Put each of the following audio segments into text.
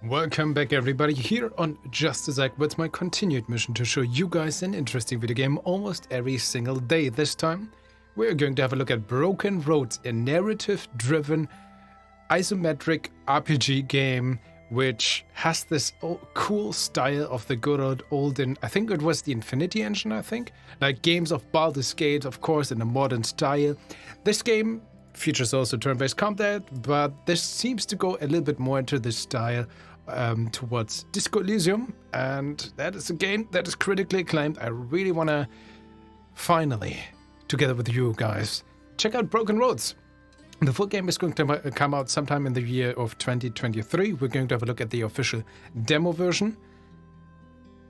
Welcome back everybody here on JustDaZack with my continued mission to show you guys an interesting video game almost every single day. This time we're going to have a look at Broken Roads, a narrative-driven isometric RPG game which has this cool style of the good old, I think it was the Infinity Engine, like games of Baldur's Gate, of course, in a modern style. This game features also turn-based combat, but this seems to go a little bit more into this style towards Disco Elysium, and that is a game that is critically acclaimed. I really want to finally, together with you guys, check out Broken Roads. The full game is going to come out sometime in the year of 2023. We're going to have a look at the official demo version.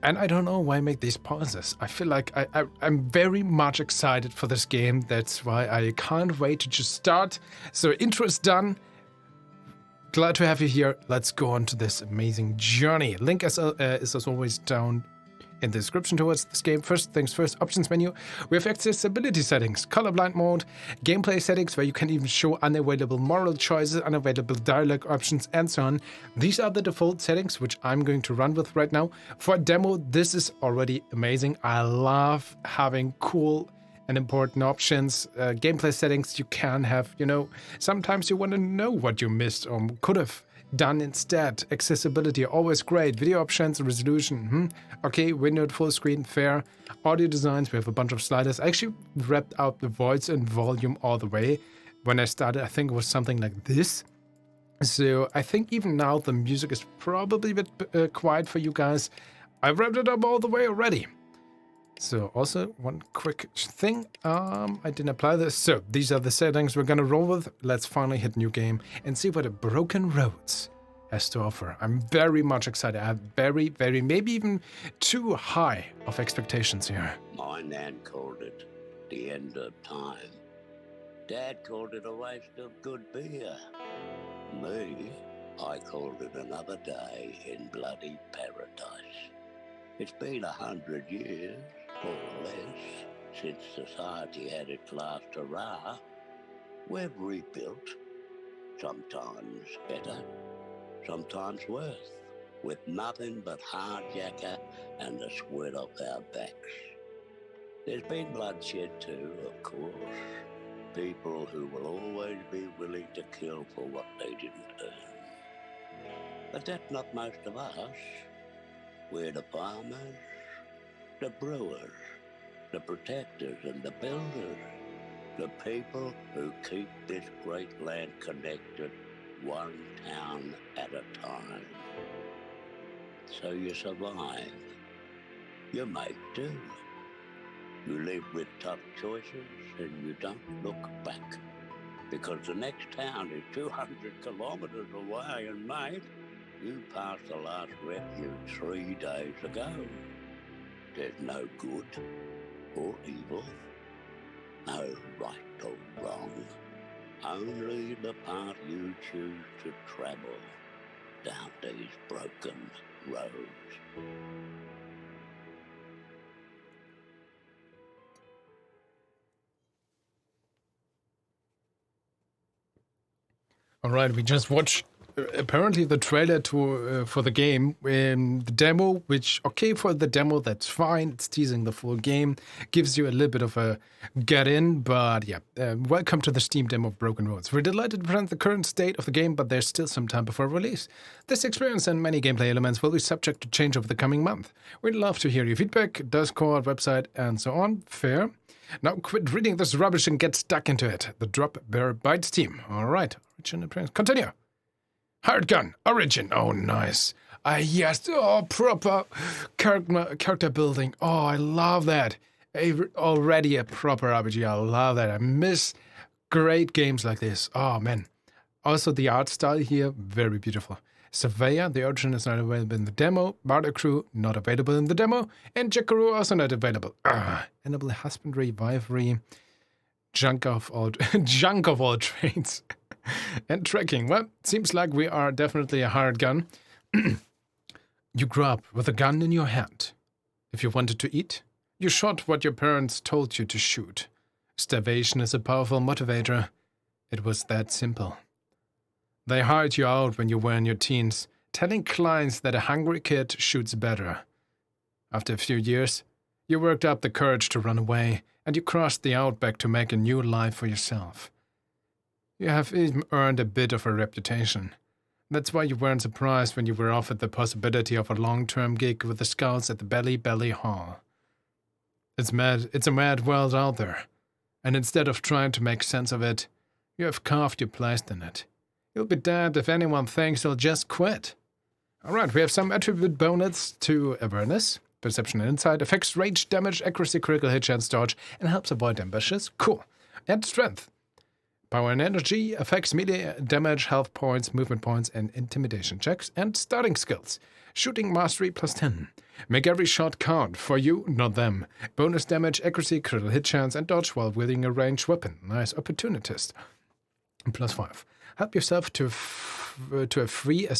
And I don't know why I make these pauses. I feel like I'm very much excited for this game. That's why I can't wait to just start. So intro is done. Glad to have you here. Let's go on to this amazing journey. Link is as always down in the description towards this game. First things first, options menu. We have accessibility settings, colorblind mode, gameplay settings where you can even show unavailable moral choices, unavailable dialogue options, and so on. These are the default settings which I'm going to run with right now. For a demo, this is already amazing. I love having cool and important options. Gameplay settings you can have, sometimes you want to know what you missed or could have done instead. Accessibility, always great. Video options, resolution, okay, windowed full screen, fair. Audio designs, we have a bunch of sliders. I actually wrapped out the voice and volume all the way. When I started, I think it was something like this. So I think even now the music is probably a bit quiet for you guys. I wrapped it up all the way already. So also one quick thing, I didn't apply this. So these are the settings we're gonna roll with. Let's finally hit new game and see what a Broken Roads has to offer. I'm very much excited. I have very, maybe even too high of expectations here. My nan called it the end of time. Dad called it a waste of good beer. Me, I called it another day in bloody paradise. It's been 100 years, or less, since society had its last hurrah. We've rebuilt, sometimes better, sometimes worse, with nothing but hardjacker and the sweat off our backs. There's been bloodshed too, of course. People who will always be willing to kill for what they didn't earn. But that's not most of us. We're the farmers, the brewers, the protectors and the builders, the people who keep this great land connected one town at a time. So you survive, you make do. You live with tough choices and you don't look back, because the next town is 200 kilometers away, and mate, you passed the last refuge 3 days ago. There's no good or evil, no right or wrong, only the path you choose to travel down these broken roads. All right, we just watched apparently the trailer for the game, the demo, which, okay, for the demo, that's fine. It's teasing the full game, gives you a little bit of a get in, but yeah, welcome to the Steam demo of Broken Roads. We're delighted to present the current state of the game, but there's still some time before release. This experience and many gameplay elements will be subject to change over the coming month. We'd love to hear your feedback, Discord, website, and so on. Fair. Now quit reading this rubbish and get stuck into it. The Drop Bear Bites team. All right, original appearance. Continue. Hired gun, origin, oh nice. Yes, oh, proper character building. Oh, I love that. Already a proper RPG, I love that. I miss great games like this. Oh man. Also the art style here, very beautiful. Surveyor, the origin is not available in the demo. Barter Crew, not available in the demo. And Jackaroo, also not available. Enable husbandry, wifery, junk of all trades. And tracking. Well, seems like we are definitely a hired gun. You grew up with a gun in your hand. If you wanted to eat, you shot what your parents told you to shoot. Starvation is a powerful motivator. It was that simple. They hired you out when you were in your teens, telling clients that a hungry kid shoots better. After a few years, you worked up the courage to run away, and you crossed the outback to make a new life for yourself. You have even earned a bit of a reputation. That's why you weren't surprised when you were offered the possibility of a long-term gig with the Scouts at the Belly Hall. It's a mad world out there, and instead of trying to make sense of it, you have carved your place in it. You'll be damned if anyone thinks you'll just quit. Alright, we have some attribute bonus to awareness, perception and insight, affects range, damage, accuracy, critical hit chance, dodge, and helps avoid ambushes. Cool. And strength. Power and energy, affects melee damage, health points, movement points, and intimidation checks. And starting skills. Shooting mastery +10. Make every shot count. For you, not them. Bonus damage, accuracy, critical hit chance, and dodge while wielding a ranged weapon. Nice. Opportunist. +5. Help yourself to free a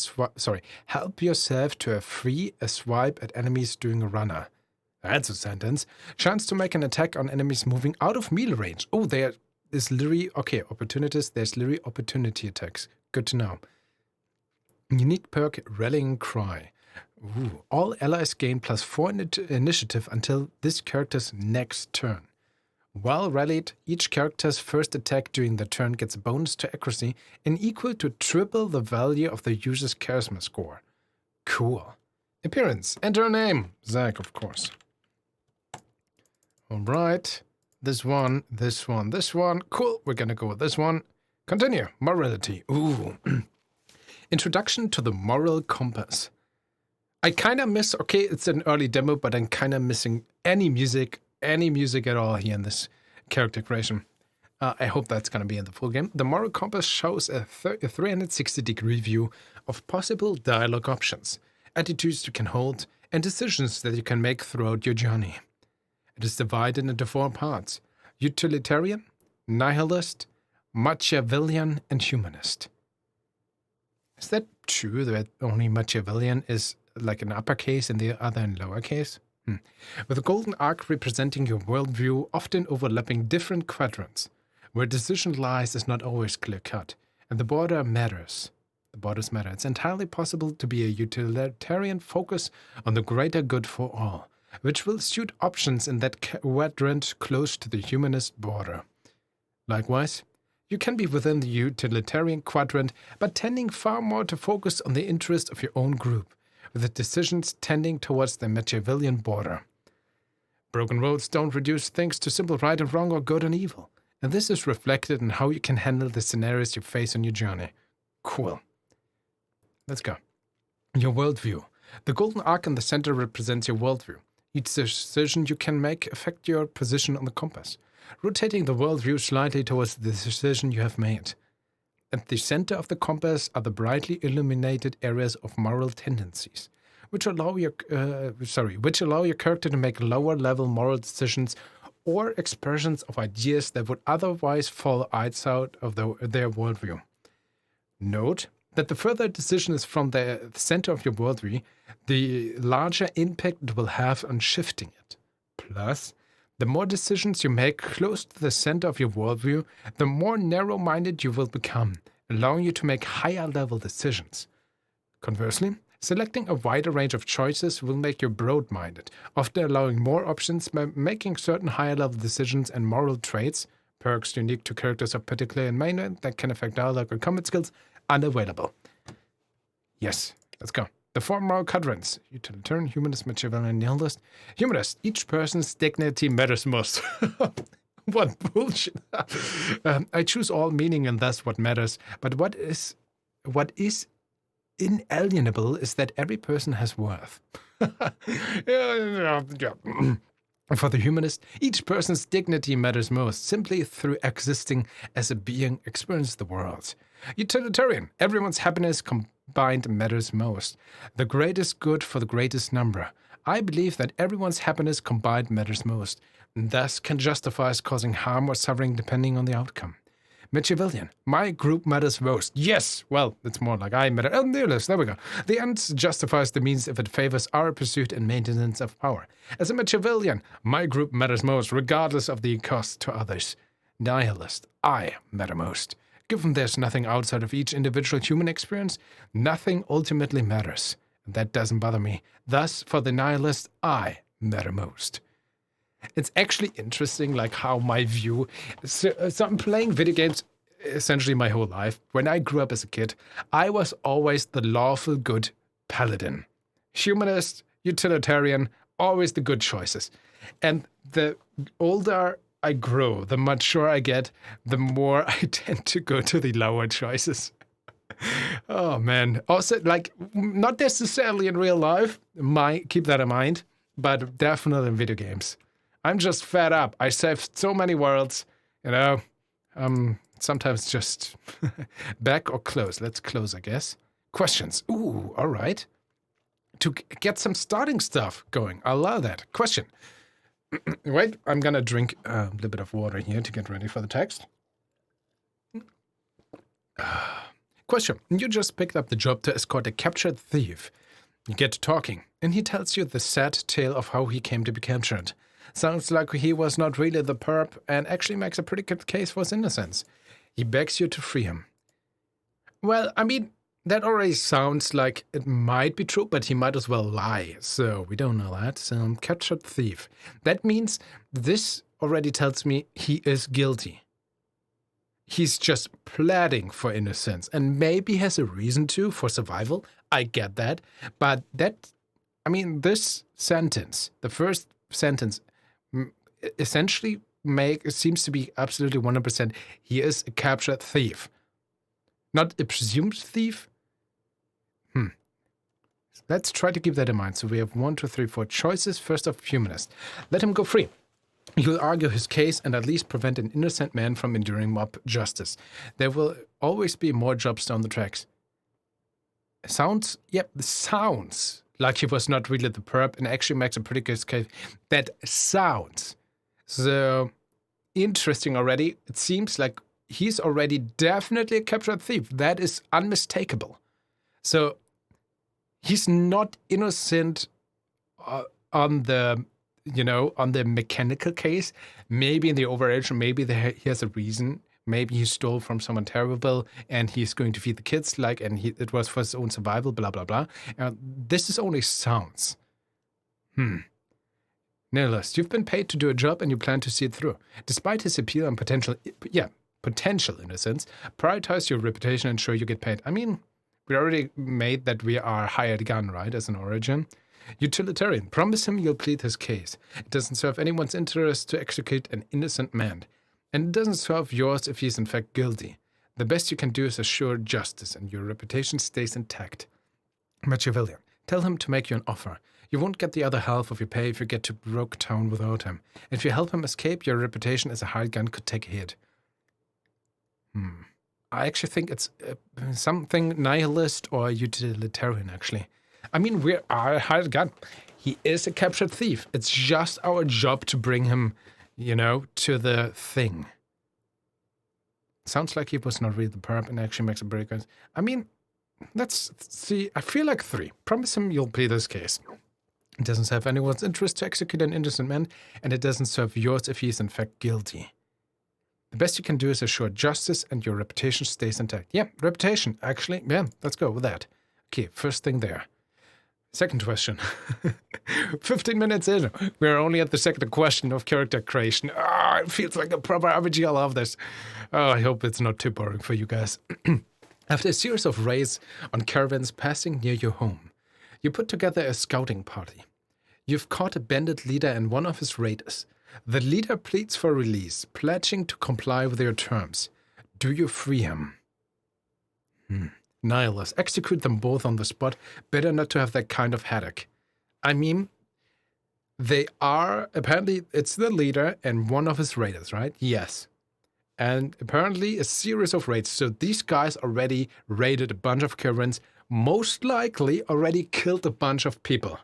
swipe at enemies during a runner. That's a sentence. Chance to make an attack on enemies moving out of melee range. Oh, there is literally... Okay, opportunist. There's literally opportunity attacks. Good to know. Unique perk, Rallying Cry. Ooh. All allies gain +4 initiative until this character's next turn. While rallied, each character's first attack during the turn gets a bonus to accuracy and equal to triple the value of the user's charisma score. Cool. Appearance. Enter a name. Zack, of course. Alright. This one. Cool. We're gonna go with this one. Continue. Morality. Ooh. Introduction to the moral compass. I kind of miss... Okay, it's an early demo, but I'm kind of missing any music at all here in this character creation. I hope that's going to be in the full game. The moral compass shows a 360-degree view of possible dialogue options, attitudes you can hold, and decisions that you can make throughout your journey. It is divided into 4 parts: utilitarian, nihilist, Machiavellian, and humanist. Is that true that only Machiavellian is like an uppercase and the other in lowercase? With a golden arc representing your worldview, often overlapping different quadrants. Where decision lies is not always clear-cut, and the borders matter. It's entirely possible to be a utilitarian focus on the greater good for all, which will suit options in that quadrant close to the humanist border. Likewise, you can be within the utilitarian quadrant, but tending far more to focus on the interest of your own group, with the decisions tending towards the Machiavellian border. Broken roads don't reduce things to simple right and wrong or good and evil, and this is reflected in how you can handle the scenarios you face on your journey. Cool. Let's go. Your worldview. The golden arc in the center represents your worldview. Each decision you can make affects your position on the compass, rotating the worldview slightly towards the decision you have made. At the center of the compass are the brightly illuminated areas of moral tendencies, which allow your character to make lower-level moral decisions or expressions of ideas that would otherwise fall outside of their worldview. Note that the further a decision is from the center of your worldview, the larger impact it will have on shifting it. Plus, the more decisions you make close to the center of your worldview, the more narrow-minded you will become, allowing you to make higher-level decisions. Conversely, selecting a wider range of choices will make you broad-minded, often allowing more options by making certain higher-level decisions and moral traits, perks unique to characters of particular environment that can affect dialogue or combat skills, unavailable. Yes, let's go. The 4 moral quadrants: utilitarian, humanist, Machiavellian, nihilist. Humanist. Each person's dignity matters most. What bullshit. I choose all meaning and thus what matters. But what is inalienable is that every person has worth. For the humanist, each person's dignity matters most, simply through existing as a being experience the world. Utilitarian, everyone's happiness combined matters most. The greatest good for the greatest number. I believe that everyone's happiness combined matters most, and thus can justify us causing harm or suffering depending on the outcome. Machiavellian, my group matters most. Yes! Well, it's more like I matter. Oh, nihilist, there we go. The end justifies the means if it favors our pursuit and maintenance of power. As a Machiavellian, my group matters most, regardless of the cost to others. Nihilist, I matter most. Given there's nothing outside of each individual human experience, nothing ultimately matters. And that doesn't bother me. Thus, for the nihilist, I matter most. It's actually interesting, like how my view... So I'm playing video games essentially my whole life. When I grew up as a kid, I was always the lawful good paladin. Humanist, utilitarian, always the good choices. And the older I grow, the mature I get, the more I tend to go to the lower choices. Oh, man. Also, like, not necessarily in real life, keep that in mind, but definitely in video games. I'm just fed up. I saved so many worlds, sometimes just back or close. Let's close, I guess. Questions. Ooh, all right. To get some starting stuff going. I'll allow that. Question. Wait, I'm gonna drink a little bit of water here to get ready for the text. Question. You just picked up the job to escort a captured thief. You get to talking, and he tells you the sad tale of how he came to be captured. Sounds like he was not really the perp and actually makes a pretty good case for his innocence. He begs you to free him. Well, I mean, that already sounds like it might be true, but he might as well lie. So we don't know that. So captured thief. That means this already tells me he is guilty. He's just pleading for innocence and maybe has a reason to for survival. I get that. But this sentence, the first sentence, essentially seems to be absolutely 100%. He is a captured thief. Not a presumed thief? Let's try to keep that in mind. So we have 1, 2, 3, 4 choices. First off, humanist. Let him go free. He'll argue his case and at least prevent an innocent man from enduring mob justice. There will always be more jobs down the tracks. Sounds like he was not really the perp and actually makes a pretty good case. That sounds so interesting already. It seems like he's already definitely a captured thief. That is unmistakable. So he's not innocent on the mechanical case. Maybe in the overarching, maybe he has a reason. Maybe he stole from someone terrible and he's going to feed the kids, it was for his own survival, blah, blah, blah. This is only sounds. Nihilist, you've been paid to do a job and you plan to see it through. Despite his appeal and potential innocence, prioritize your reputation and ensure you get paid. I mean, we already made that we are hired gun, right, as an origin. Utilitarian, promise him you'll plead his case. It doesn't serve anyone's interest to execute an innocent man. And it doesn't serve yours if he's in fact guilty. The best you can do is assure justice and your reputation stays intact. Machiavellian, tell him to make you an offer. You won't get the other half of your pay if you get to Broke Town without him. If you help him escape, your reputation as a hired gun could take a hit. I actually think it's something nihilist or utilitarian, actually. I mean, we are a hired gun. He is a captured thief. It's just our job to bring him, to the thing. Sounds like he was not really the perp and actually makes a pretty good. I mean, let's see. I feel like 3. Promise him you'll plead this case. It doesn't serve anyone's interest to execute an innocent man, and it doesn't serve yours if he is in fact guilty. The best you can do is assure justice and your reputation stays intact. Yeah, reputation, actually. Yeah, let's go with that. Okay, first thing there. Second question. 15 minutes in. We're only at the second question of character creation. It feels like a proper RPG. I love this. I hope it's not too boring for you guys. After a series of raids on caravans passing near your home, you put together a scouting party. You've caught a bandit leader and one of his raiders. The leader pleads for release, pledging to comply with your terms. Do you free him? Nihilist, execute them both on the spot. Better not to have that kind of headache. I mean, apparently it's the leader and one of his raiders, right? Yes. And apparently a series of raids. So these guys already raided a bunch of caravans, most likely already killed a bunch of people.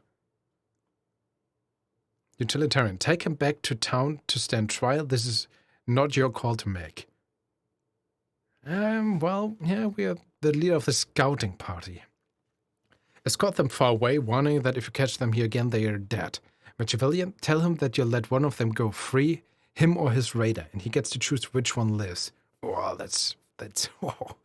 Utilitarian, take him back to town to stand trial. This is not your call to make. We are the leader of the scouting party. Escort them far away, warning that if you catch them here again, they are dead. Machiavellian, tell him that you'll let one of them go free, him or his raider, and he gets to choose which one lives. Oh, that's That's... Whoa.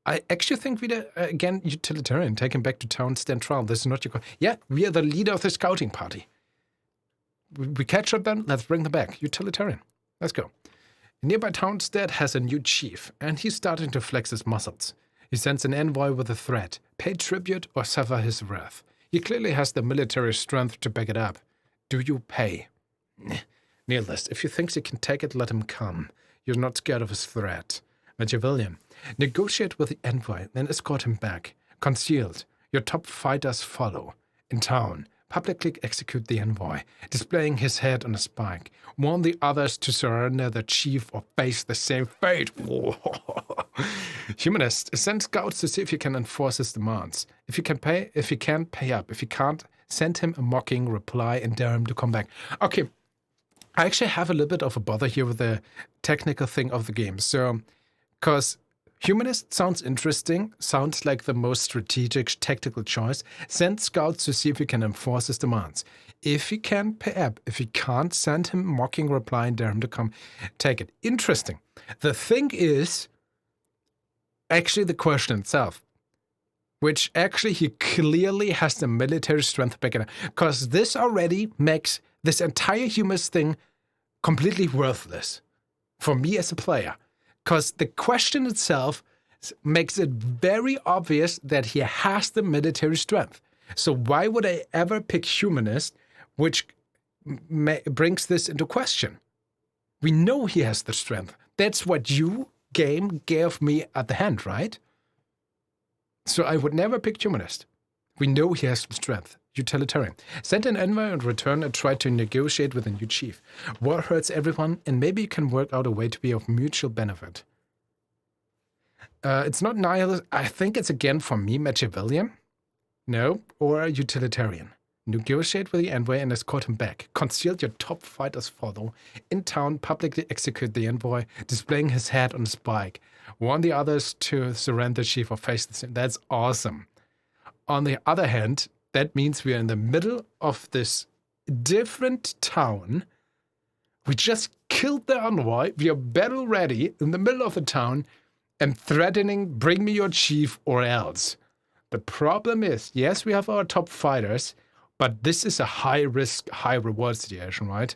I actually think we're, again, utilitarian. Take him back to town, stand trial. This is not your... Yeah, we are the leader of the scouting party. We catch up then, let's bring them back. Utilitarian. Let's go. A nearby townstead has a new chief, and he's starting to flex his muscles. He sends an envoy with a threat. Pay tribute or suffer his wrath. He clearly has the military strength to back it up. Do you pay? Nihilist, if you think you can take it, let him come. You're not scared of his threat. Machiavellian, negotiate with the envoy, then escort him back. Concealed, your top fighters follow. In town, publicly execute the envoy, displaying his head on a spike. Warn the others to surrender the chief or face the same fate. Humanist, send scouts to see if you can enforce his demands. If you can pay, if he can, pay up. If you can't, send him a mocking reply and dare him to come back. Okay, I actually have a little bit of a bother here with the technical thing of the game. So, because humanist sounds interesting, sounds like the most strategic tactical choice. Send scouts to see if he can enforce his demands. If he can, pay up. If he can't, send him a mocking reply and dare him to come take it. Interesting. The thing is actually the question itself, which actually he clearly has the military strength to back it up, because this already makes this entire humanist thing completely worthless for me as a player. Because the question itself makes it very obvious that he has the military strength. So why would I ever pick humanist, which brings this into question? We know he has the strength. That's what you, game, gave me at the hand, right? So I would never pick humanist. We know he has some strength. Utilitarian. Send an envoy and return and try to negotiate with a new chief. War hurts everyone, and maybe you can work out a way to be of mutual benefit. It's not nihilist. I think it's again for me, Machiavellian. No, or utilitarian. Negotiate with the envoy and escort him back. Conceal your top fighters follow. In town, publicly execute the envoy, displaying his head on a spike. Warn the others to surrender the chief or face the same. That's awesome. On the other hand, that means we are in the middle of this different town. We just killed the envoy. We are battle ready in the middle of the town and threatening, bring me your chief or else. The problem is, yes, we have our top fighters, but this is a high risk, high reward situation, right?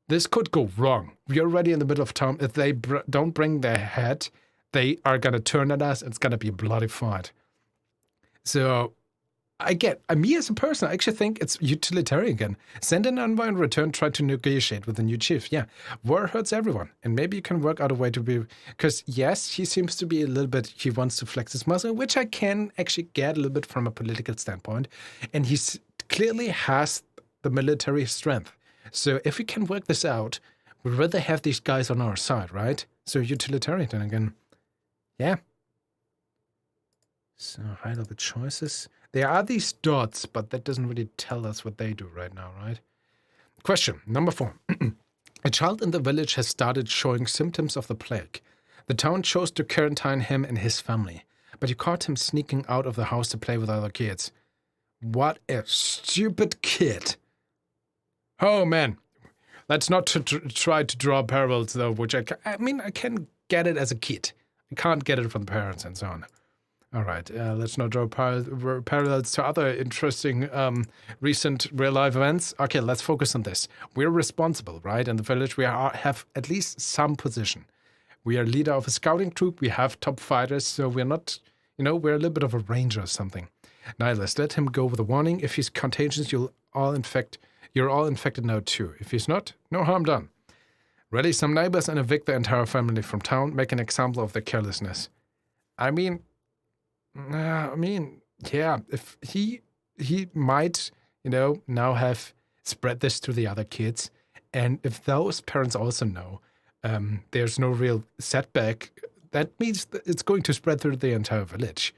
This could go wrong. We are already in the middle of town. If they don't bring their head, they are going to turn at us. It's going to be a bloody fight. So me as a person, I actually think it's utilitarian again. Send an envoy and return, try to negotiate with the new chief. Yeah, war hurts everyone. And maybe you can work out a way to be... Because yes, he seems to be a little bit... He wants to flex his muscle, which I can actually get a little bit from a political standpoint. And he clearly has the military strength. So if we can work this out, we'd rather have these guys on our side, right? So utilitarian then again. Yeah. So high-level choices. There are these dots, but that doesn't really tell us what they do right now, right? Question number 4. A child in the village has started showing symptoms of the plague. The town chose to quarantine him and his family, but you caught him sneaking out of the house to play with other kids. What a stupid kid. Oh, man. Let's not try to draw parallels, though, which I can get it as a kid. I can't get it from parents and so on. All right, let's not draw parallels to other interesting recent real-life events. Okay, let's focus on this. We're responsible, right? In the village, we have at least some position. We are leader of a scouting troop. We have top fighters, so we're not, we're a little bit of a ranger or something. Nihilist, let him go with a warning. If he's contagious, you're all infected now too. If he's not, no harm done. Rally some neighbors and evict the entire family from town. Make an example of their carelessness. Yeah, if he might, now have spread this to the other kids. And if those parents also know there's no real setback, that means that it's going to spread through the entire village.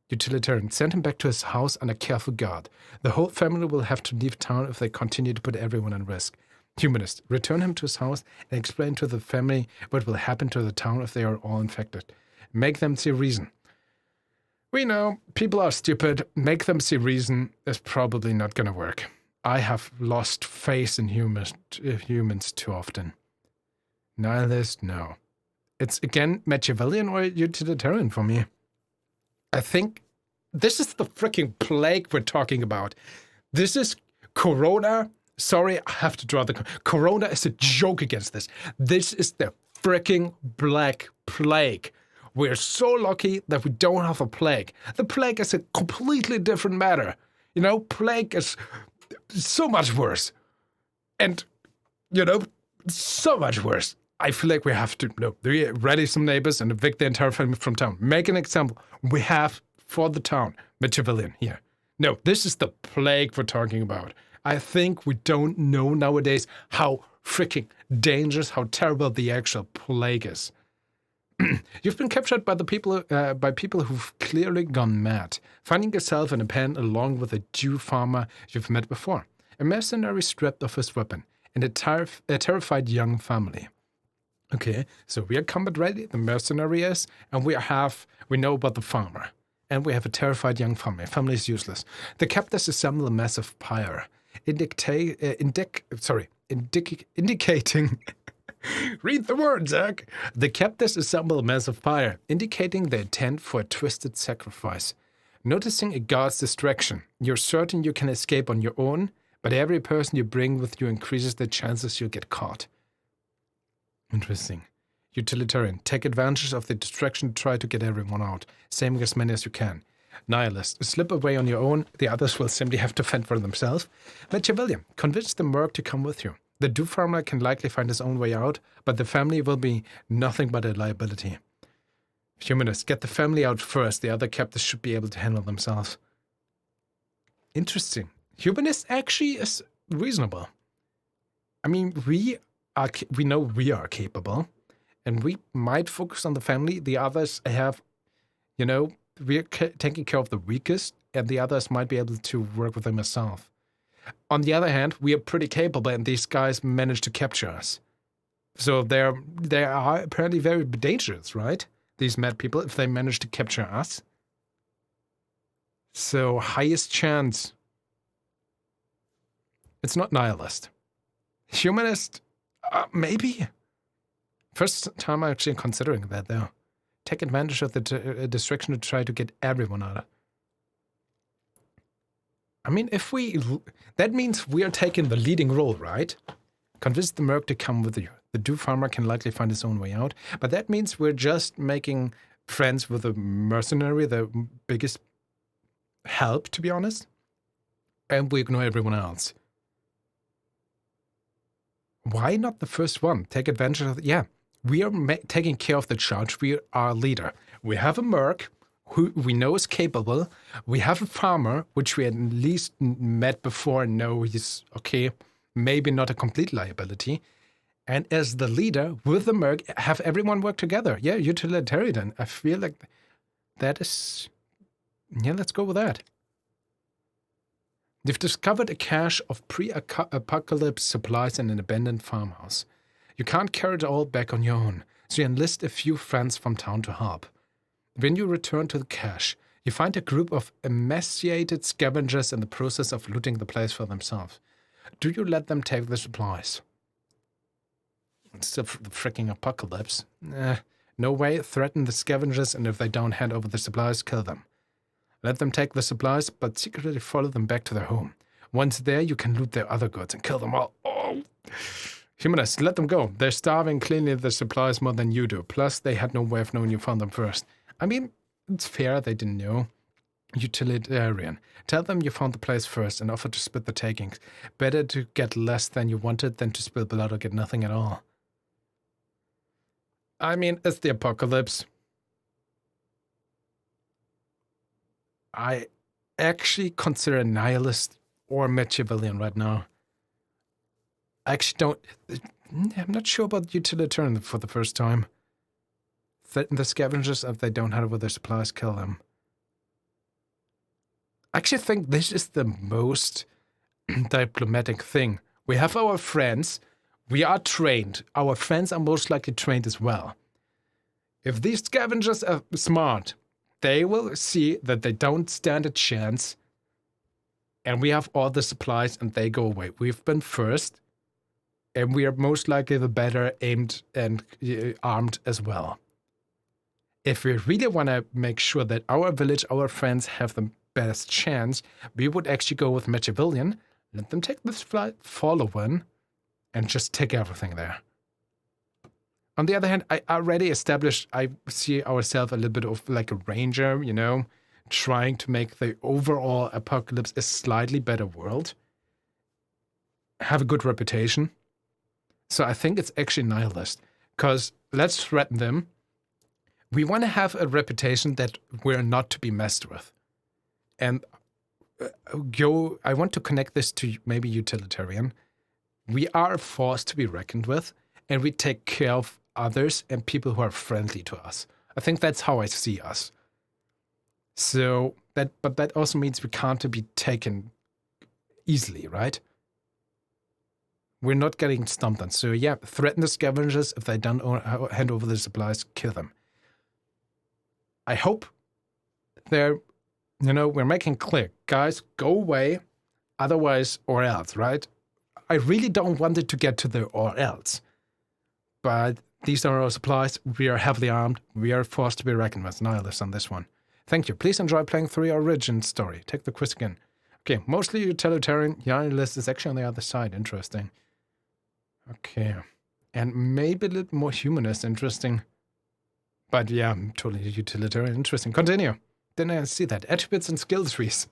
Utilitarian, send him back to his house under careful guard. The whole family will have to leave town if they continue to put everyone at risk. Humanist, return him to his house and explain to the family what will happen to the town if they are all infected. Make them see reason. We know people are stupid. Make them see reason is probably not going to work. I have lost faith in humans too often. Nihilist, no. It's, again, Machiavellian or utilitarian for me. I think this is the freaking plague we're talking about. This is Corona. Sorry, I have to draw the... Corona is a joke against this. This is the freaking Black Plague. We're so lucky that we don't have a plague. The plague is a completely different matter. You know, plague is so much worse. And, you know, so much worse. I feel like we have to ready some neighbors and evict the entire family from town. Make an example. We have, for the town, Machiavellian here. No, this is the plague we're talking about. I think we don't know nowadays how freaking dangerous, how terrible the actual plague is. You've been captured by people who've clearly gone mad, finding yourself in a pen along with a Jew farmer you've met before, a mercenary stripped of his weapon, and a terrified young family. Okay, so we are combat ready, the mercenary is, and we know about the farmer. And we have a terrified young family. Family is useless. The captors assemble a massive pyre, indicating... Read the word, Zach. The captors assemble a massive pyre, indicating their intent for a twisted sacrifice. Noticing a god's distraction, you're certain you can escape on your own, but every person you bring with you increases the chances you'll get caught. Interesting. Utilitarian. Take advantage of the distraction to try to get everyone out, saving as many as you can. Nihilist. Slip away on your own, the others will simply have to fend for themselves. Machiavellian. Convince the merc to come with you. The Dew farmer can likely find his own way out, but the family will be nothing but a liability. Humanist. Get the family out first, the other captives should be able to handle themselves. Interesting. Humanist actually is reasonable. I mean, we know we are capable. And we might focus on the family. The others have, we're taking care of the weakest, and the others might be able to work with them themselves. On the other hand, we are pretty capable, and these guys managed to capture us. So they are apparently very dangerous, right? These mad people, if they manage to capture us. So highest chance. It's not nihilist. Humanist, maybe. First time I'm actually considering that, though. Take advantage of the distraction to try to get everyone out. I mean, that means we are taking the leading role, right? Convince the merc to come with you. The Dew farmer can likely find his own way out, but that means we're just making friends with the mercenary, the biggest help, to be honest. And we ignore everyone else. Why not the first one? Take advantage of it. Yeah. We are taking care of the charge. We are our leader. We have a merc who we know is capable. We have a farmer, which we at least met before and know he's, okay, maybe not a complete liability. And as the leader, with the merc, have everyone work together. Yeah, utilitarian. I feel like that is... Yeah, let's go with that. They've discovered a cache of pre-apocalypse supplies in an abandoned farmhouse. You can't carry it all back on your own, so you enlist a few friends from town to help. When you return to the cache, you find a group of emaciated scavengers in the process of looting the place for themselves. Do you let them take the supplies? It's still the freaking apocalypse. No way. Threaten the scavengers, and if they don't hand over the supplies, kill them. Let them take the supplies, but secretly follow them back to their home. Once there, you can loot their other goods and kill them all. Oh! Humanists, let them go. They're starving, cleaning the supplies more than you do. Plus, they had no way of knowing you found them first. I mean, it's fair they didn't know. Utilitarian. Tell them you found the place first and offer to split the takings. Better to get less than you wanted than to spill blood or get nothing at all. I mean, it's the apocalypse. I actually consider nihilist or Machiavellian right now. I actually don't... I'm not sure about utilitarian for the first time. Threaten the scavengers if they don't hand over their supplies, kill them. I actually think this is the most diplomatic thing. We have our friends. We are trained. Our friends are most likely trained as well. If these scavengers are smart, they will see that they don't stand a chance. And we have all the supplies and they go away. We've been first. And we are most likely the better aimed and armed as well. If we really want to make sure that our village, our friends have the best chance, we would actually go with Machiavellian, let them take this flight, follow one, and just take everything there. On the other hand, I already established, I see ourselves a little bit of like a ranger, you know, trying to make the overall apocalypse a slightly better world. Have a good reputation. So I think it's actually nihilist, because let's threaten them. We want to have a reputation that we're not to be messed with. And I want to connect this to maybe utilitarian. We are a force to be reckoned with, and we take care of others and people who are friendly to us. I think that's how I see us. So but that also means we can't be taken easily, right? We're not getting stumped on. So yeah, threaten the scavengers. If they don't hand over the supplies, kill them. I hope we're making clear, guys, go away, otherwise or else, right? I really don't want it to get to the or else. But these are our supplies. We are heavily armed. We are forced to be reckoned with. Nihilists on this one. Thank you. Please enjoy playing through your origin story. Take the quiz again. Okay, mostly utilitarian. Nihilist is actually on the other side. Interesting. Okay. And maybe a little more humanist. Interesting. But yeah, totally utilitarian. Interesting. Continue. Didn't I see that? Attributes and skill trees.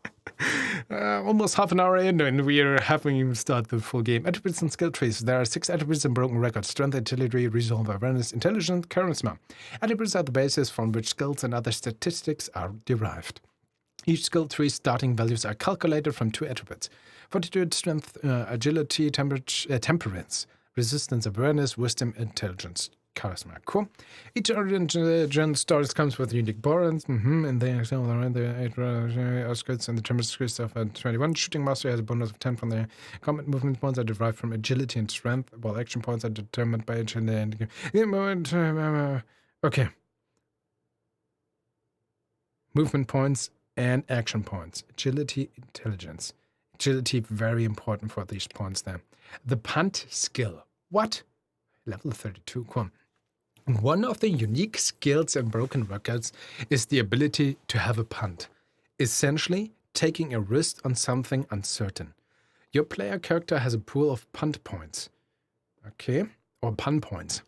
Almost half an hour in, and we are having even start the full game. Attributes and skill trees. There are 6 attributes in Broken Record: Strength, Agility, Resolve, Awareness, Intelligence, Charisma. Attributes are the basis from which skills and other statistics are derived. Each skill tree's starting values are calculated from 2 attributes: Fortitude, Strength, Agility, Temperance, Resistance, Awareness, Wisdom, Intelligence, Charisma. Cool. Each origin story comes with unique bonus, and they excel around the 8 outskirts and the temperance of 21. Shooting mastery has a bonus of 10 from the combat movement points are derived from agility and strength, while action points are determined by agility and okay. Movement points and action points. Agility, intelligence. Agility, very important for these points there. The punt skill. What? Level 32, cool. One of the unique skills in Broken Records is the ability to have a punt. Essentially, taking a risk on something uncertain. Your player character has a pool of punt points. Okay. Or pun points.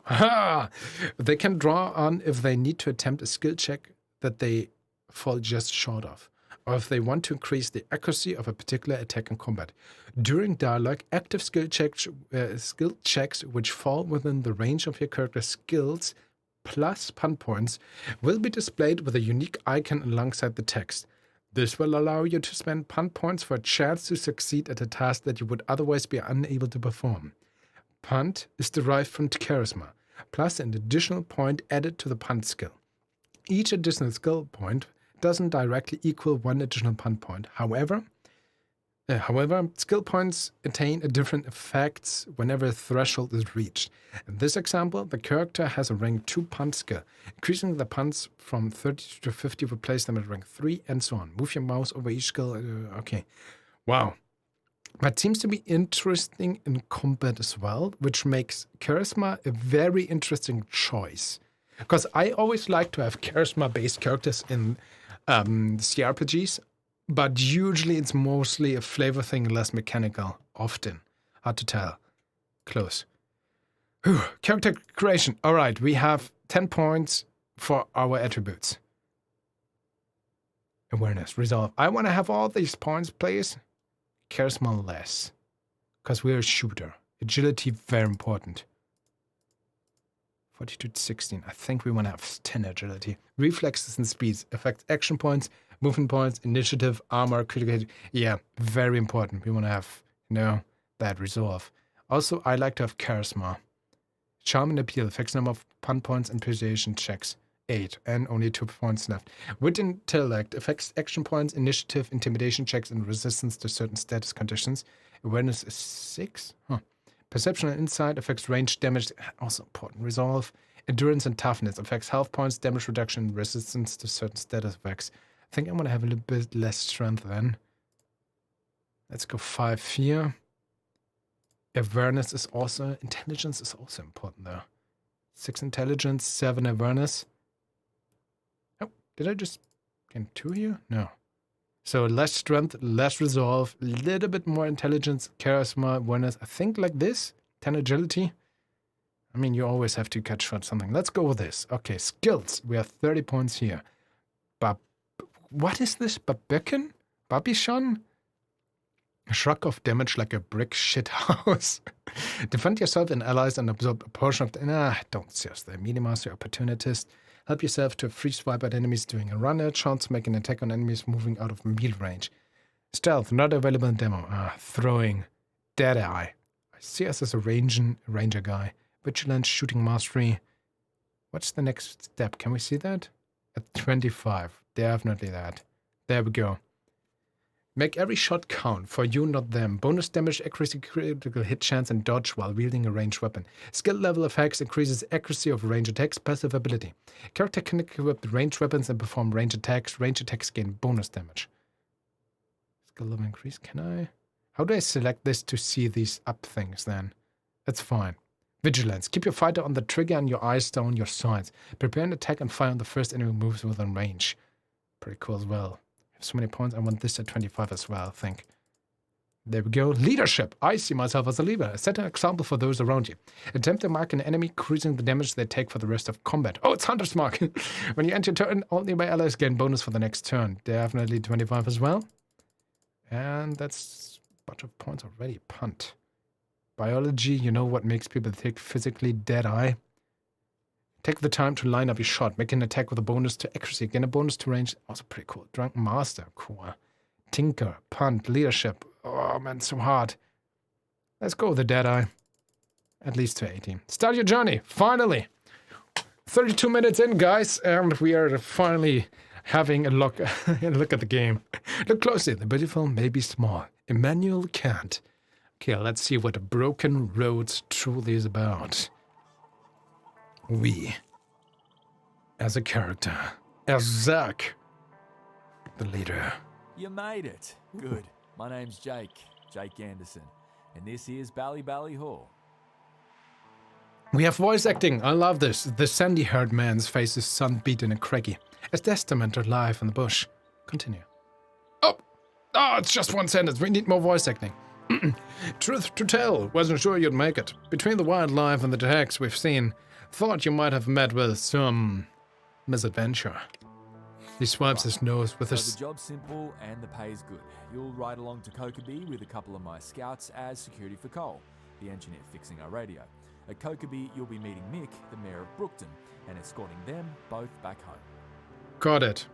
They can draw on if they need to attempt a skill check that they fall just short of, or if they want to increase the accuracy of a particular attack in combat. During dialogue, active skill checks which fall within the range of your character's skills plus pun points will be displayed with a unique icon alongside the text. This will allow you to spend pun points for a chance to succeed at a task that you would otherwise be unable to perform. Punt is derived from charisma, plus an additional point added to the punt skill. Each additional skill point doesn't directly equal 1 additional punt point. However, skill points attain a different effects whenever a threshold is reached. In this example, the character has a rank 2 punt skill. Increasing the punts from 30 to 50 will place them at rank 3, and so on. Move your mouse over each skill. Okay. Wow. That seems to be interesting in combat as well, which makes charisma a very interesting choice. Because I always like to have charisma-based characters in CRPGs, but usually it's mostly a flavor thing, less mechanical, often. Hard to tell. Close. Whew. Character creation. All right, we have 10 points for our attributes. Awareness, resolve. I want to have all these points, please. Charisma less, because we're a shooter. Agility, very important. Fortitude 16. I think we want to have 10 agility. Reflexes and speeds affect action points, movement points, initiative, armor, critical. Yeah, very important. We want to have, that resolve. Also, I like to have charisma. Charm and appeal affects number of pun points and persuasion checks. 8, and only 2 points left. Wit intellect affects action points, initiative, intimidation checks, and resistance to certain status conditions. Awareness is 6. Perception and insight affects range damage, also important. Resolve. Endurance and toughness affects health points, damage reduction, and resistance to certain status effects. I think I'm going to have a little bit less strength then. Let's go 5 here. Awareness is also... Intelligence is also important, though. 6 intelligence, 7 awareness. Oh, did I just gain 2 here? No. So less strength, less resolve, a little bit more intelligence, charisma, awareness. I think like this. 10 agility. I mean, you always have to catch shot something. Let's go with this. Okay, skills. We have 30 points here. What is this? Babican? Babichon? A shrug of damage like a brick shithouse. Defend yourself and allies and absorb a portion of the... don't seriously. Minimize your opportunist. Help yourself to free swipe at enemies doing a runner. Chance to make an attack on enemies moving out of melee range. Stealth, not available in demo. Throwing. Deadeye. I see us as a ranger guy. Vigilance, shooting mastery. What's the next step? Can we see that? At 25. Definitely that. There we go. Make every shot count. For you, not them. Bonus damage, accuracy, critical hit chance, and dodge while wielding a ranged weapon. Skill level effects increases accuracy of range attacks. Passive ability. Character can equip ranged weapons and perform range attacks. Range attacks gain bonus damage. Skill level increase. Can I? How do I select this to see these up things then? That's fine. Vigilance. Keep your fighter on the trigger and your eyes down your sides. Prepare an attack and fire on the first enemy moves within range. Pretty cool as well. I have so many points. I want this at 25 as well, I think. There we go. Leadership. I see myself as a leader. Set an example for those around you. Attempt to mark an enemy, increasing the damage they take for the rest of combat. Oh, it's Hunter's Mark. When you enter your turn, all nearby allies gain bonus for the next turn. Definitely 25 as well. And that's a bunch of points already. Punt. Biology, you know what makes people take physically dead eye? Take the time to line up your shot. Make an attack with a bonus to accuracy. Gain a bonus to range. Also pretty cool. Drunken Master. Cool. Tinker. Punt. Leadership. Oh man, so hard. Let's go with the dead eye. At least to 18. Start your journey. Finally. 32 minutes in, guys. And we are finally having a look at the game. Look closely. The beautiful may be small. Immanuel Kant. Okay, let's see what Broken Roads truly is about. We, as a character, as Zack, the leader. You made it. Good. My name's Jake Anderson, and this is Bally Hall. We have voice acting. I love this. The sandy-haired man's face is sun-beaten and craggy, as testament to life in the bush. Continue. Oh, it's just one sentence. We need more voice acting. Truth to tell, wasn't sure you'd make it. Between the wildlife and the attacks we've seen, thought you might have met with some misadventure. He swipes his nose with his... So the job's simple and the pay's good. You'll ride along to Kokobee with a couple of my scouts as security for Cole, the engineer fixing our radio. At Kokobee, you'll be meeting Mick, the mayor of Brookton, and escorting them both back home. Got it.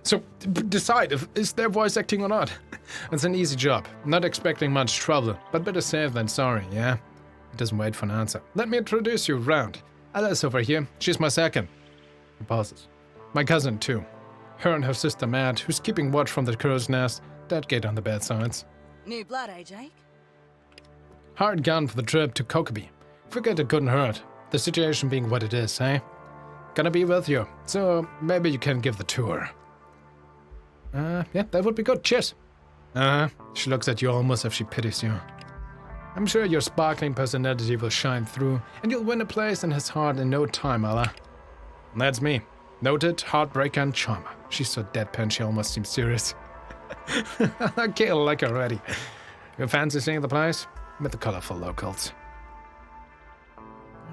So, decide, is there voice acting or not? It's an easy job. Not expecting much trouble, but better safe than sorry, yeah? It doesn't wait for an answer. Let me introduce you round. Alice over here, she's my second. He pauses. My cousin, too. Her and her sister, Matt, who's keeping watch from the crow's nest. That gate on the bad sides. New blood, eh, Jake? Hard gun for the trip to Kokobee. Figured it couldn't hurt. The situation being what it is, eh? Gonna be with you, so maybe you can give the tour. Yeah, that would be good. Cheers. She looks at you almost as if she pities you. I'm sure your sparkling personality will shine through, and you'll win a place in his heart in no time, Ella. That's me. Noted heartbreaker and charmer. She's so deadpan she almost seems serious. Okay, I like her already. You fancy seeing the place? With the colorful locals.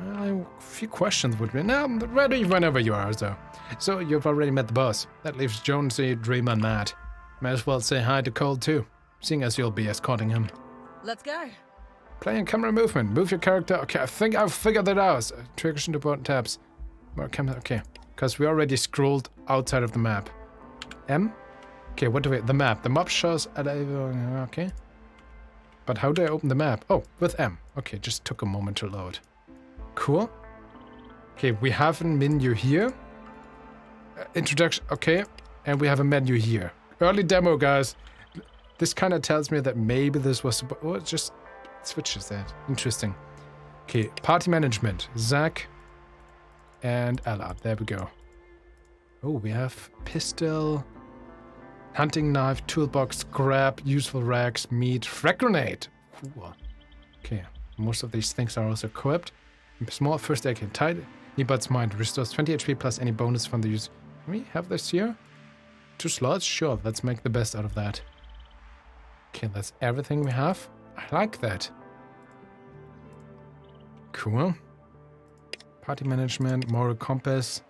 A few questions would be... No, I'm ready whenever you are, though. So, you've already met the boss. That leaves Jonesy, Dreamer, and Matt. Might as well say hi to Cole, too, seeing as you'll be escorting him. Let's go. Playing camera movement. Move your character. Okay, I think I've figured that out. Triggers into button tabs. More camera. Okay, because we already scrolled outside of the map. M? Okay, what do we... The map. The map shows... Okay. But how do I open the map? Oh, with M. Okay, just took a moment to load. Cool. Okay, we have a menu here. Introduction, okay. And we have a menu here. Early demo, guys. This kind of tells me that maybe this was... Oh, it just switches that. Interesting. Okay, party management. Zack and Ella. There we go. Oh, we have pistol, hunting knife, toolbox, scrap, useful rags, meat, frag grenade. Ooh, Okay, most of these things are also equipped. Small first aid kit. Tiny Bud's mind restores 20 HP plus any bonus from the use. Can we have this here? 2 slots? Sure, let's make the best out of that. Okay, that's everything we have. I like that. Cool. Party management, moral compass.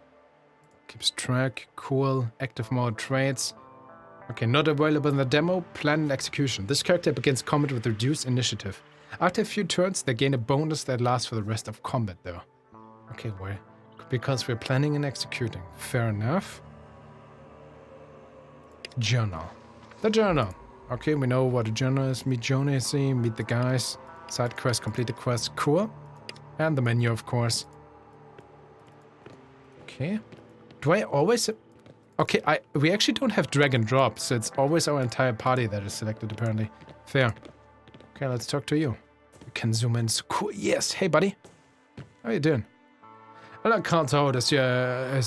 Keeps track. Cool. Active mode traits. Okay, not available in the demo. Plan and execution. This character begins combat with reduced initiative. After a few turns, they gain a bonus that lasts for the rest of combat, though. Okay, why? Because we're planning and executing. Fair enough. Journal. The journal. Okay, we know what a journal is. Meet Jonesy, meet the guys. Side quest, complete the quest. Cool. And the menu, of course. Okay. Do I always... Okay, we actually don't have drag and drop, so it's always our entire party that is selected, apparently. Fair. Okay, let's talk to you. We can zoom in. So cool. Yes. Hey, buddy. How you doing? Well, I can't out as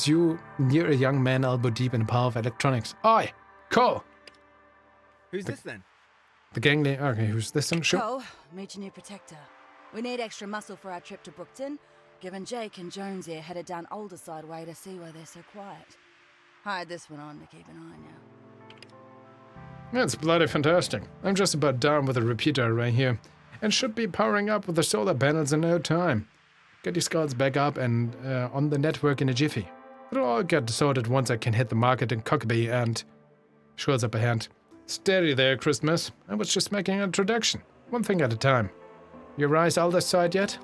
you near a young man elbow deep in the power of electronics. Aye. Cole. Who's this then? The gang leader. Okay, who's this then? Sure. Cole, meet your new protector. We need extra muscle for our trip to Brookton, given Jake and Jones here headed down older side way to see why they're so quiet. Hired this one on to keep an eye on you. That's bloody fantastic. I'm just about done with the repeater array here, and should be powering up with the solar panels in no time. Get your scouts back up and on the network in a jiffy. It'll all get sorted once I can hit the market in Cockabee and... Shores up a hand. Steady there, Christmas. I was just making an introduction. One thing at a time. You rise elder side yet?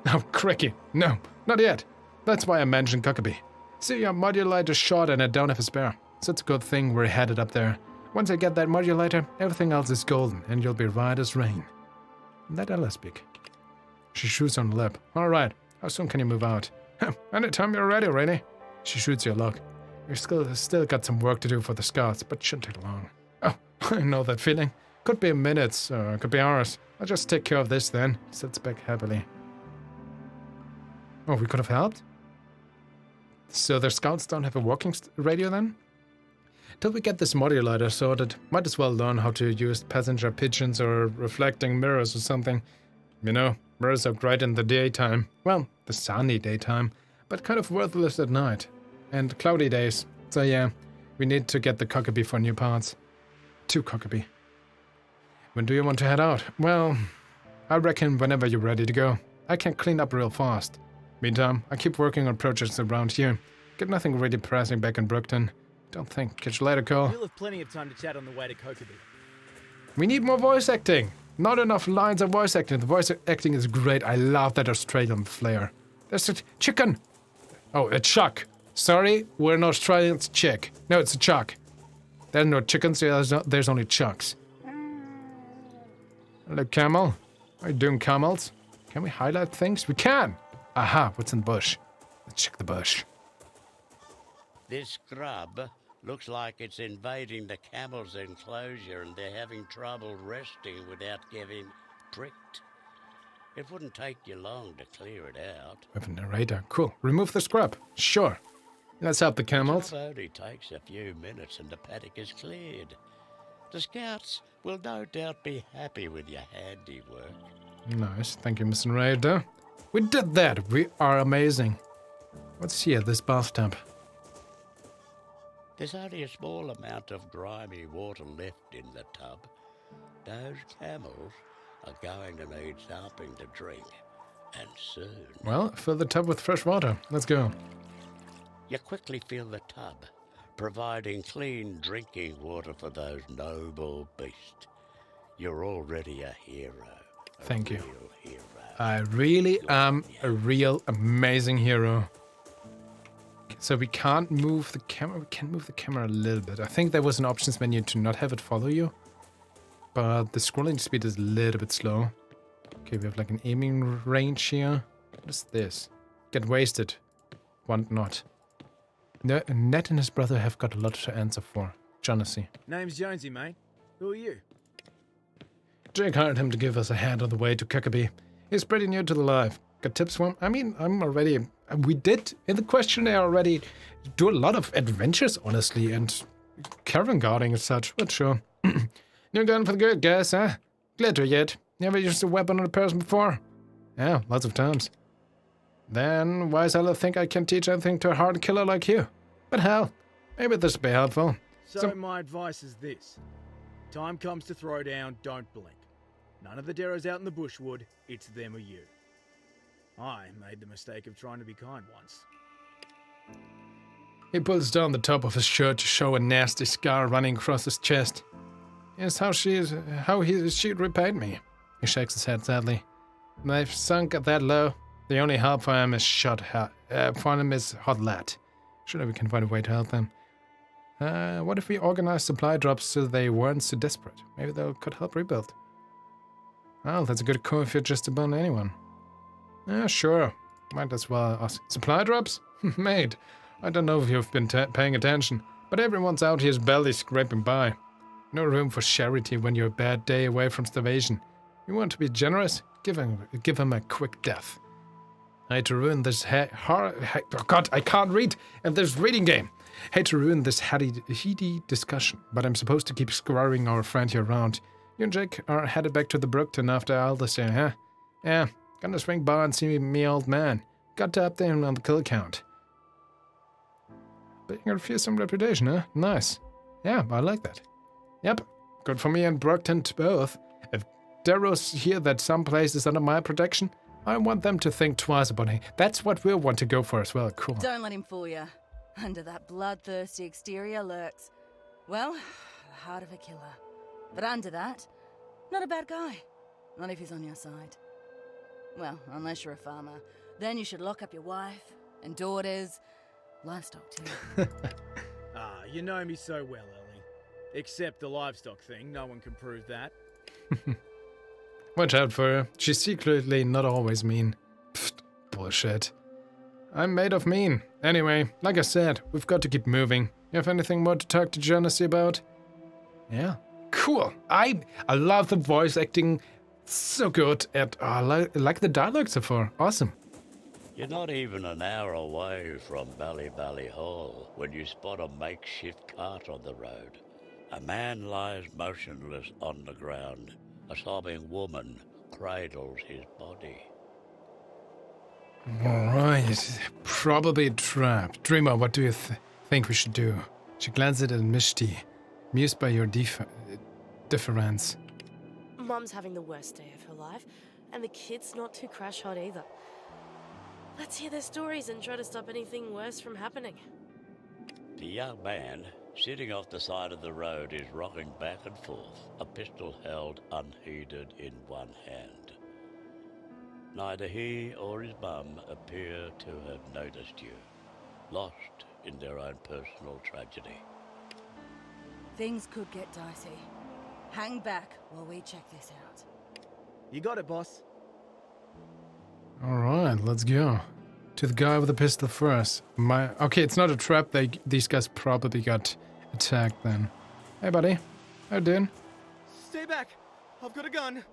Oh, cricky. No, not yet. That's why I mentioned Cockabee. See, your modulator short and I don't have a spare. So it's a good thing we're headed up there. Once I get that modulator, everything else is golden, and you'll be right as rain. Let Ella speak. She shoots on the lip. All right, how soon can you move out? Anytime you're ready, Rainey. She shoots your luck. You've still got some work to do for the scouts, but shouldn't take long. Oh, I know that feeling. Could be minutes, or it could be hours. I'll just take care of this then. He sits back happily. Oh, we could have helped? So the scouts don't have a walking radio then? Till we get this modulator sorted, might as well learn how to use passenger pigeons or reflecting mirrors or something. You know, mirrors are great in the daytime. Well, the sunny daytime, but kind of worthless at night. And cloudy days. So yeah, we need to get the Cockabee for new parts. To Cockabee. When do you want to head out? Well, I reckon whenever you're ready to go. I can clean up real fast. Meantime, I keep working on projects around here. Get nothing really pressing back in Brookton. Don't think. Catch you later, Cole. We'll have plenty of time to chat on the way to Cockabee. We need more voice acting. Not enough lines of voice acting. The voice acting is great. I love that Australian flair. There's a chicken. Oh, a chuck. Sorry, we're in Australia. It's chick. No, it's a chuck. There's no chickens. There's only chucks. Hello, camel. How are you doing, camels? Can we highlight things? We can. Aha, what's in the bush? Let's check the bush. This scrub looks like it's invading the camel's enclosure and they're having trouble resting without getting pricked. It wouldn't take you long to clear it out. We have a narrator. Cool. Remove the scrub. Sure. Let's help the camels. It only takes a few minutes and the paddock is cleared. The scouts will no doubt be happy with your handiwork. Nice. Thank you, Mr. Narrator. We did that. We are amazing. What's here, this bathtub? There's only a small amount of grimy water left in the tub. Those camels are going to need something to drink, and soon. Well, fill the tub with fresh water. Let's go. You quickly fill the tub, providing clean drinking water for those noble beasts. You're already a hero. Thank you. Real hero. I really am a real amazing hero. So we can't move the camera. We can move the camera a little bit. I think there was an options menu to not have it follow you. But the scrolling speed is a little bit slow. Okay, we have like an aiming range here. What is this? Get wasted. Want not. Ned and his brother have got a lot to answer for. Jonesy. Name's Jonesy, mate. Who are you? Jake hired him to give us a hand on the way to Cockabee. He's pretty new to the life. Got tips for him? I mean, I'm already... We did, in the questionnaire already, do a lot of adventures, honestly, and caravan guarding and such, but sure. New gun for the good guys, huh? Glad to hear it. You ever used a weapon on a person before? Yeah, lots of times. Then why does Ella think I can teach anything to a hard killer like you? But hell, maybe this will be helpful. So my advice is this. Time comes to throw down, don't blink. None of the Derros out in the bush would, it's them or you. I made the mistake of trying to be kind once. He pulls down the top of his shirt to show a nasty scar running across his chest. Here's how she repaid me. He shakes his head sadly. They've sunk that low. The only help for him is hot lad. Surely we can find a way to help them. What if we organize supply drops so they weren't so desperate? Maybe they could help rebuild. Well, that's a good call if you're just about anyone. Yeah, sure. Might as well ask. Supply drops? Mate, I don't know if you've been paying attention, but everyone's out here's belly scraping by. No room for charity when you're a bad day away from starvation. You want to be generous? Give him a quick death. I hate to ruin this oh God, I can't read in this reading game. Hate to ruin this heady discussion, but I'm supposed to keep scouring our friend here around. You and Jake are headed back to the Brookton after all this year, huh? Yeah, gonna swing by and see me old man. Got to update him on the kill count. But you refuse some reputation, huh? Nice. Yeah, I like that. Yep, good for me and Brookton both. If Derros hear that some place is under my protection, I want them to think twice about it. That's what we'll want to go for as well. Cool. Don't let him fool you. Under that bloodthirsty exterior lurks, well, the heart of a killer. But under that, not a bad guy. Not if he's on your side. Well, unless you're a farmer. Then you should lock up your wife and daughters. Livestock, too. You know me so well, Ellie. Except the livestock thing, no one can prove that. Watch out for her. She's secretly not always mean. Pfft, bullshit. I'm made of mean. Anyway, like I said, we've got to keep moving. You have anything more to talk to Jonesy about? Yeah. Cool. I love the voice acting. So good. And I like the dialogue so far. Awesome. You're not even an hour away from Bally Hall when you spot a makeshift cart on the road. A man lies motionless on the ground. A sobbing woman cradles his body. Alright, probably a trap. Dreamer, what do you think we should do? She glances at Mishti, amused by your difference. Mum's having the worst day of her life, and the kid's not too crash hot either. Let's hear their stories and try to stop anything worse from happening. The young man, sitting off the side of the road, is rocking back and forth, a pistol held unheeded in one hand. Neither he or his mum appear to have noticed you, lost in their own personal tragedy. Things could get dicey. Hang back while we check this out. You got it, boss. Alright, let's go. To the guy with the pistol first. Okay, it's not a trap. These guys probably got attacked then. Hey, buddy. How you doing? Stay back. I've got a gun.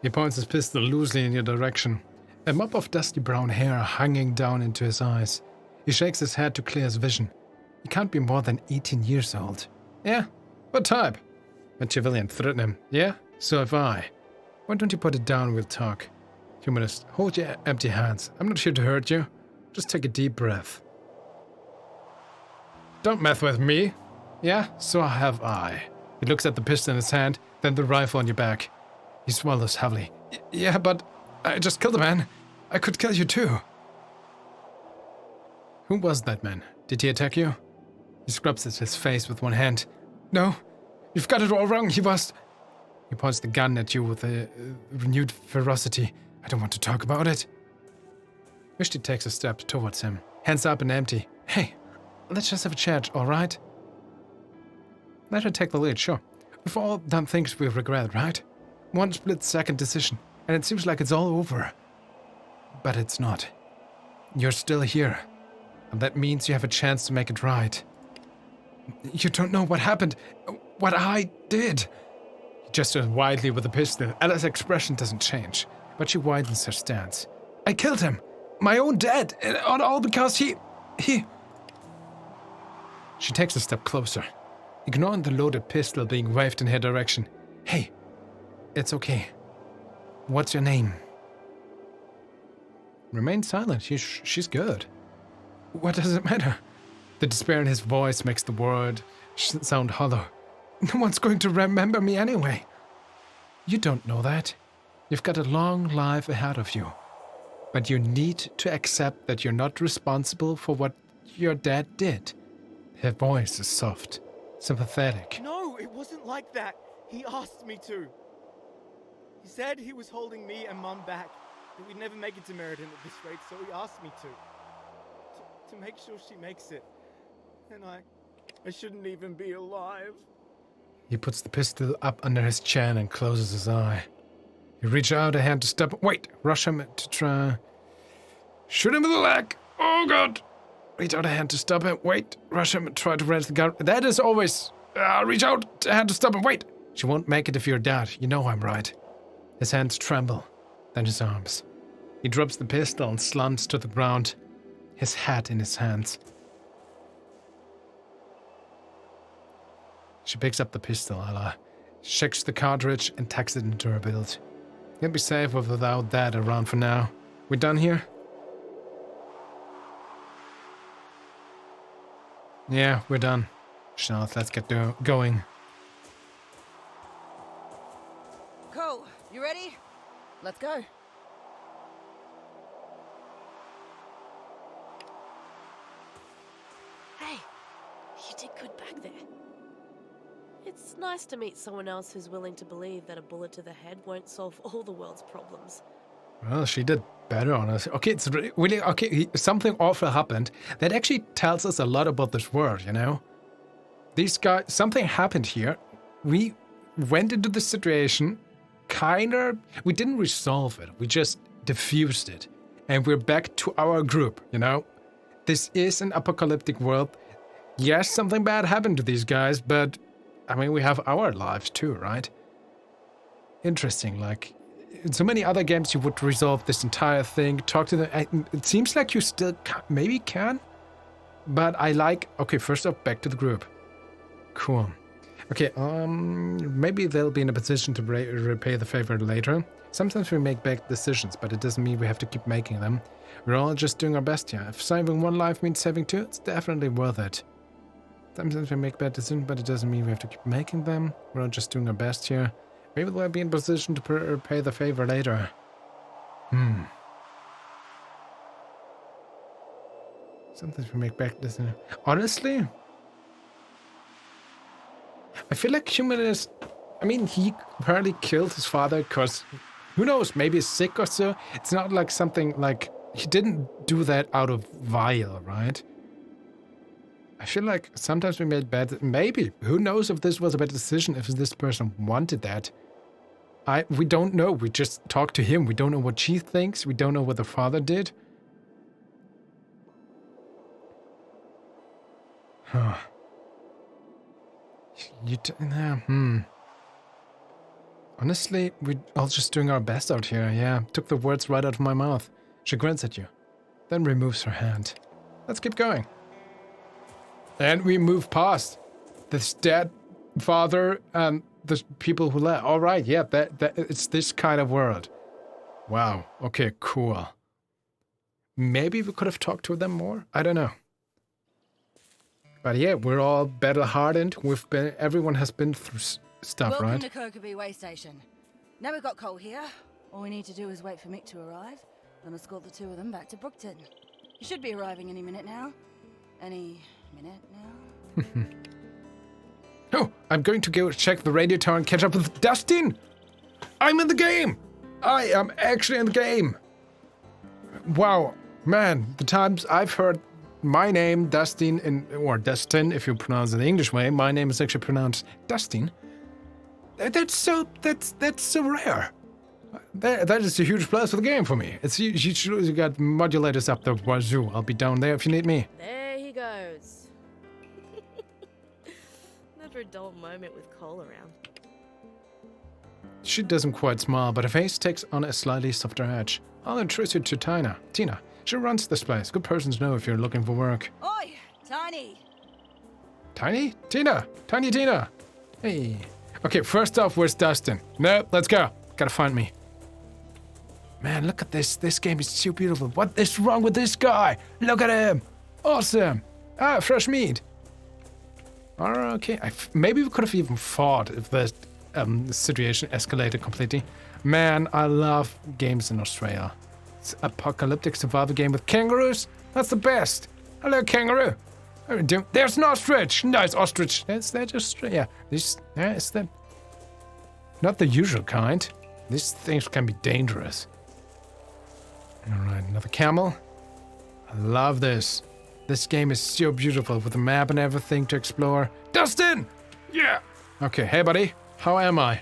He points his pistol loosely in your direction. A mop of dusty brown hair hanging down into his eyes. He shakes his head to clear his vision. He can't be more than 18 years old. Yeah? What type? Machiavellian threatened him. Yeah? So have I. Why don't you put it down and we'll talk? Humanist, hold your empty hands. I'm not here to hurt you. Just take a deep breath. Don't mess with me. Yeah? So have I. He looks at the pistol in his hand, then the rifle on your back. He swallows heavily. Yeah, but I just killed a man. I could kill you too. Who was that man? Did he attack you? He scrubs at his face with one hand. No, you've got it all wrong. He was... He points the gun at you with a renewed ferocity. I don't want to talk about it. Mishti takes a step towards him, hands up and empty. Hey, let's just have a chat, all right? Let her take the lead, sure. We've all done things we regret, right? One split-second decision, and it seems like it's all over. But it's not. You're still here, and that means you have a chance to make it right. You don't know what happened, what I did. He gestures widely with the pistol. Ella's expression doesn't change, but she widens her stance. I killed him. My own dad. All because he... She takes a step closer, ignoring the loaded pistol being waved in her direction. Hey, it's okay. What's your name? Remain silent. She's good. What does it matter? The despair in his voice makes the word sound hollow. No one's going to remember me anyway. You don't know that. You've got a long life ahead of you. But you need to accept that you're not responsible for what your dad did. Her voice is soft, sympathetic. No, it wasn't like that. He asked me to. He said he was holding me and Mum back, that we'd never make it to Meriden at this rate, so he asked me to make sure she makes it. And I shouldn't even be alive. He puts the pistol up under his chin and closes his eye. You reach out a hand to stop. Wait, rush him to try. Shoot him in the leg. Oh God. Reach out a hand to stop him. Wait, rush him and try to raise the gun. That is always. Reach out a hand to stop him. Wait. She won't make it if you're dead. You know I'm right. His hands tremble, then his arms. He drops the pistol and slumps to the ground, his hat in his hands. She picks up the pistol, checks the cartridge and tucks it into her belt. You'll be safe without that around for now. We done here? Yeah, we're done. Charlotte, let's get going. Cool. You ready? Let's go. Hey, you did good back there. It's nice to meet someone else who's willing to believe that a bullet to the head won't solve all the world's problems. Well, she did better on us. Okay, it's really okay. Something awful happened that actually tells us a lot about this world, you know? These guys, something happened here. We went into the situation, we didn't resolve it. We just diffused it. And we're back to our group, you know? This is an apocalyptic world. Yes, something bad happened to these guys, but I mean, we have our lives too, right? Interesting, like, in so many other games you would resolve this entire thing, talk to them. It seems like you still maybe can, but I like, okay, first off, back to the group. Cool. Okay, maybe they'll be in a position to repay the favor later. Sometimes we make bad decisions, but it doesn't mean we have to keep making them. We're all just doing our best here. If saving one life means saving two, it's definitely worth it. Sometimes we make bad decisions, but it doesn't mean we have to keep making them. We're all just doing our best here. Maybe we'll be in position to repay the favor later. Sometimes we make bad decisions. Honestly, I feel like human is... I mean, he apparently killed his father because, who knows, maybe he's sick or so. It's not like something like... He didn't do that out of vile, right? I feel like sometimes we made bad... Maybe. Who knows if this was a bad decision, if this person wanted that. We don't know. We just talked to him. We don't know what she thinks. We don't know what the father did. Huh. Honestly, we're all just doing our best out here, yeah. Took the words right out of my mouth. She grins at you, then removes her hand. Let's keep going. And we move past this dead father and the people who left. All right, yeah, it's this kind of world. Wow, okay, cool. Maybe we could have talked to them more? I don't know. But yeah, we're all battle-hardened. Everyone has been through stuff, Welcome right? to Kokobee Way Station. Now we've got Cole here. All we need to do is wait for Mick to arrive, then escort the two of them back to Brookton. He should be arriving any minute now. Any minute now? Oh, I'm going to go check the radio tower and catch up with Dustin. I'm in the game. I am actually in the game. Wow, man, the times I've heard my name, Dustin, or Dustin, if you pronounce it the English way. My name is actually pronounced Dustin. That's so rare. That is a huge plus for the game for me. You got modulators up the wazoo. I'll be down there if you need me. There he goes. Never a dull moment with Cole around. She doesn't quite smile, but her face takes on a slightly softer edge. I'll introduce you to Tina. She runs this place. Good person to know if you're looking for work. Oi, Tiny! Tiny? Tina! Tiny Tina! Hey. Okay, first off, where's Dustin? No, let's go. Gotta find me. Man, look at this. This game is so beautiful. What is wrong with this guy? Look at him. Awesome. Ah, fresh meat. Okay, maybe we could have even fought if the situation escalated completely. Man, I love games in Australia. It's apocalyptic survival game with kangaroos. That's the best. Hello, kangaroo. How are you doing? There's an ostrich. Nice ostrich. That's just yeah. It's the not the usual kind. These things can be dangerous. All right, another camel. I love this. This game is so beautiful with a map and everything to explore. Dustin! Yeah! Okay, hey buddy. How am I?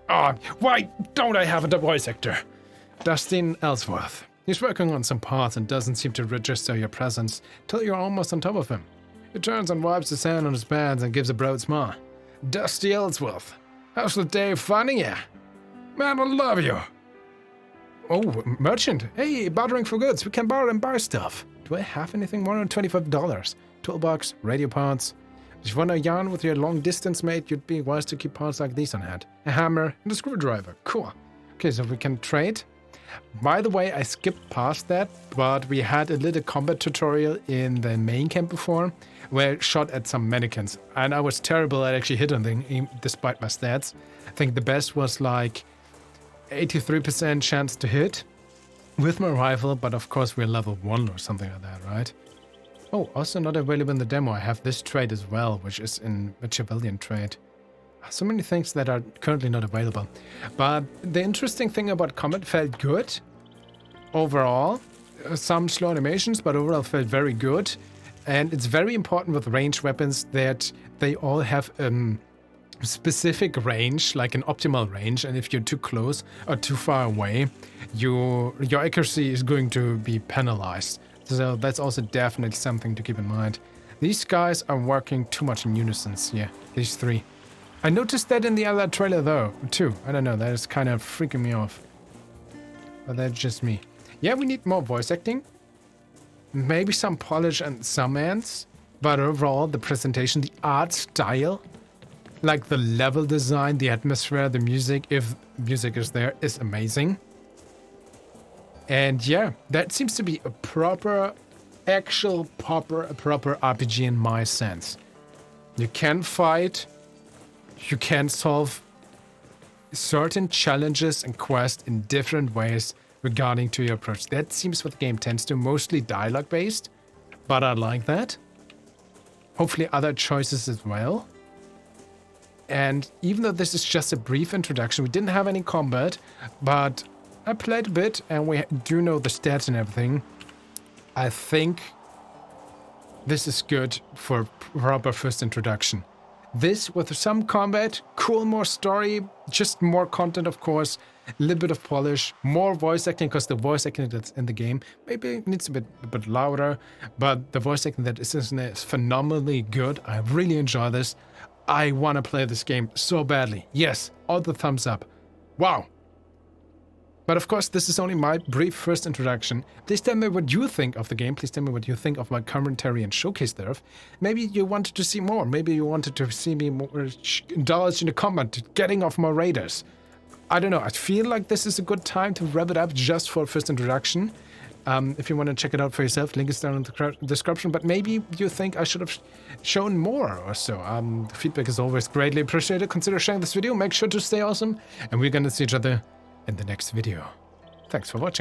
Oh, why don't I have a voice actor? Dustin Ellsworth. He's working on some parts and doesn't seem to register your presence till you're almost on top of him. He turns and wipes the sand on his pants and gives a broad smile. Dusty Ellsworth. How's the day finding ya? Man, I love you. Oh, merchant. Hey, bartering for goods. We can borrow and buy stuff. Do I have anything more than $25? Toolbox, radio parts. If you want to yarn with your long-distance mate, you'd be wise to keep parts like these on hand. A hammer and a screwdriver. Cool. Okay, so we can trade. By the way, I skipped past that, but we had a little combat tutorial in the main camp before, where I shot at some mannequins. And I was terrible at actually hitting them, despite my stats. I think the best was like 83% chance to hit with my rifle, but of course we're level 1 or something like that, right? Oh, also not available in the demo. I have this trade as well, which is in a civilian trade. So many things that are currently not available. But the interesting thing about combat felt good overall. Some slow animations, but overall felt very good. And it's very important with ranged weapons that they all have specific range, like an optimal range, and if you're too close or too far away, your accuracy is going to be penalized. So that's also definitely something to keep in mind. These guys are working too much in unison, yeah, these three. I noticed that in the other trailer though, too. I don't know, that is kind of freaking me off. But that's just me. Yeah, we need more voice acting. Maybe some polish and some ends. But overall, the presentation, the art style, like the level design, the atmosphere, the music, if music is there, is amazing. And yeah, that seems to be a proper RPG in my sense. You can fight, you can solve certain challenges and quests in different ways regarding to your approach. That seems what the game tends to, mostly dialogue based, but I like that. Hopefully other choices as well. And even though this is just a brief introduction, we didn't have any combat, but I played a bit and we do know the stats and everything. I think this is good for proper first introduction. This with some combat, cool, more story, just more content of course, a little bit of polish, more voice acting, because the voice acting that's in the game maybe needs to be a bit louder, but the voice acting that is phenomenally good. I really enjoy this. I want to play this game so badly. Yes, all the thumbs up. Wow. But of course, this is only my brief first introduction. Please tell me what you think of the game. Please tell me what you think of my commentary and showcase thereof. Maybe you wanted to see more. Maybe you wanted to see me more indulge in the combat, getting off more raiders. I don't know. I feel like this is a good time to wrap it up just for first introduction. If you want to check it out for yourself, link is down in the description. But maybe you think I should have shown more or so. Feedback is always greatly appreciated. Consider sharing this video. Make sure to stay awesome. And we're going to see each other in the next video. Thanks for watching.